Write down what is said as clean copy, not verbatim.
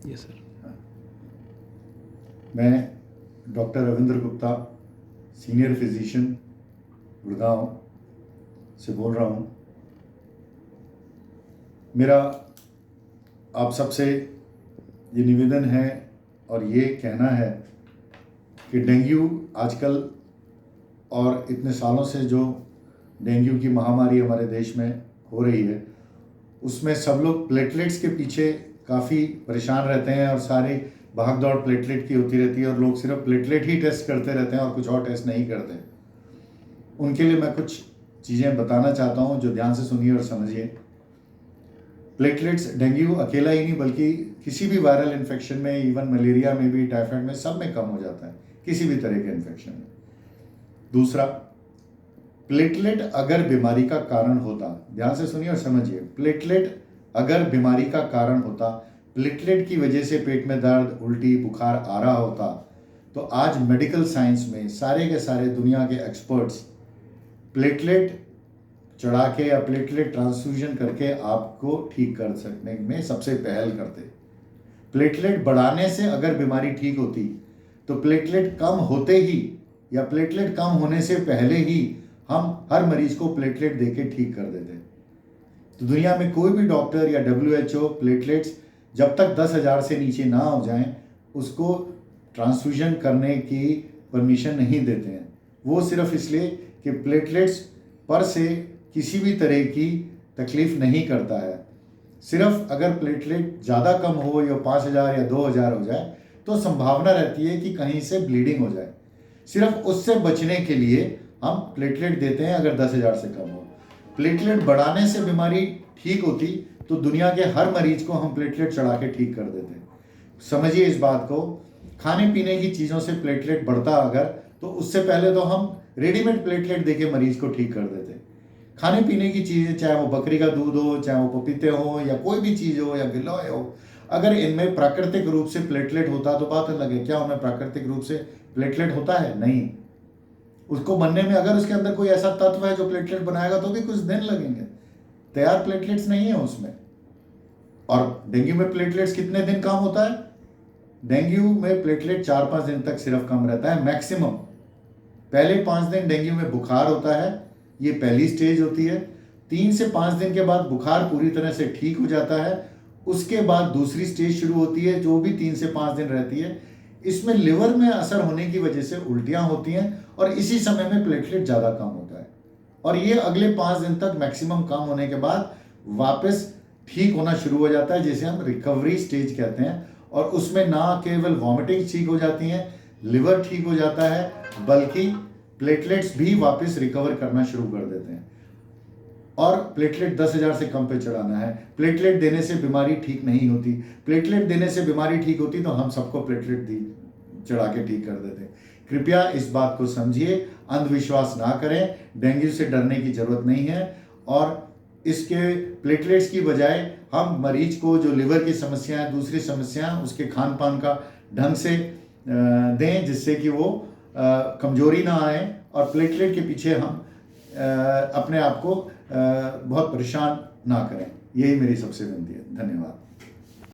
Yes sir. मैं doctor Ravindra Gupta, senior physician, Gurgaon से बोल रहा हूँ। मेरा आप सबसे ये निवेदन है और ये कहना है कि डेंगू आजकल और इतने सालों से जो डेंगू की महामारी हमारे देश में हो रही है, उसमें सब लोग प्लेटलेट्स के पीछे काफ़ी परेशान रहते हैं और सारी भाग दौड़ प्लेटलेट की होती रहती है और लोग सिर्फ प्लेटलेट ही टेस्ट करते रहते हैं और कुछ और टेस्ट नहीं करते। उनके लिए मैं कुछ चीज़ें बताना चाहता हूँ जो ध्यान से सुनिए और समझिए। प्लेटलेट्स डेंगू अकेला ही नहीं बल्कि किसी भी वायरल इन्फेक्शन में, इवन मलेरिया में भी, टाइफाइड में, सब में कम हो जाता है, किसी भी तरह के इन्फेक्शन में। दूसरा, प्लेटलेट अगर बीमारी का कारण होता, ध्यान से सुनिए और समझिए, प्लेटलेट अगर बीमारी का कारण होता, प्लेटलेट की वजह से पेट में दर्द, उल्टी, बुखार आ रहा होता, तो आज मेडिकल साइंस में सारे के सारे दुनिया के एक्सपर्ट्स प्लेटलेट चढ़ा के या प्लेटलेट ट्रांसफ्यूजन करके आपको ठीक कर सकने में सबसे पहल करते। प्लेटलेट बढ़ाने से अगर बीमारी ठीक होती तो प्लेटलेट कम होते ही या प्लेटलेट कम होने से पहले ही हम हर मरीज को प्लेटलेट देके ठीक कर देते। तो दुनिया में कोई भी डॉक्टर या WHO प्लेटलेट्स जब तक 10,000 से नीचे ना हो जाएं उसको ट्रांसफ्यूजन करने की परमिशन नहीं देते हैं। वो सिर्फ इसलिए कि प्लेटलेट्स पर से किसी भी तरह की तकलीफ नहीं करता है। सिर्फ अगर प्लेटलेट ज़्यादा कम हो या 5,000 या 2,000 हो जाए तो संभावना रहती है कि कहीं से ब्लीडिंग हो जाए। सिर्फ उससे बचने के लिए हम प्लेटलेट देते हैं अगर 10,000 से कम हो। प्लेटलेट बढ़ाने से बीमारी ठीक होती तो दुनिया के हर मरीज को हम प्लेटलेट चढ़ा के ठीक कर देते। समझिए इस बात को। खाने पीने की चीज़ों से प्लेटलेट बढ़ता अगर, तो उससे पहले तो हम रेडीमेड प्लेटलेट देके मरीज को ठीक कर देते। खाने पीने की चीज़ें, चाहे वो बकरी का दूध हो, चाहे वो पपीते हो, या कोई भी चीज़ हो, या गिलोय हो, अगर इनमें प्राकृतिक रूप से प्लेटलेट होता तो बात अलग है। क्या उनमें प्राकृतिक रूप से प्लेटलेट होता है? नहीं। उसको बनने में अगर उसके अंदर कोई ऐसा तत्व है जो प्लेटलेट बनाएगा तो भी कुछ दिन लगेंगे। तैयार प्लेटलेट्स नहीं है उसमें। और डेंगू में प्लेटलेट्स कितने दिन काम होता है? डेंगू में प्लेटलेट 4-5 दिन तक सिर्फ कम रहता है मैक्सिमम। पहले 5 दिन डेंगू में बुखार होता है, ये पहली स्टेज होती है। 3 से 5 दिन के बाद बुखार पूरी तरह से ठीक हो जाता है। उसके बाद दूसरी स्टेज शुरू होती है जो भी 3 से 5 दिन रहती है। इसमें लिवर में असर होने की वजह से उल्टियां होती हैं और इसी समय में प्लेटलेट ज़्यादा कम होता है। और ये अगले 5 दिन तक मैक्सिमम कम होने के बाद वापस ठीक होना शुरू हो जाता है, जिसे हम रिकवरी स्टेज कहते हैं। और उसमें ना केवल वॉमिटिंग ठीक हो जाती है, लिवर ठीक हो जाता है, बल्कि प्लेटलेट्स भी वापस रिकवर करना शुरू कर देते हैं। और प्लेटलेट 10,000 से कम पे चढ़ाना है। प्लेटलेट देने से बीमारी ठीक नहीं होती। प्लेटलेट देने से बीमारी ठीक होती तो हम सबको प्लेटलेट चढ़ा के ठीक कर देते। कृपया इस बात को समझिए, अंधविश्वास ना करें। डेंगू से डरने की जरूरत नहीं है। और इसके प्लेटलेट्स की बजाय हम मरीज को जो लिवर की समस्याएं, दूसरी समस्याएं, उसके खान पान का ढंग से दें जिससे कि वो कमजोरी ना आए और प्लेटलेट के पीछे हम अपने आप को बहुत परेशान ना करें। यही मेरी सबसे विनती है। धन्यवाद।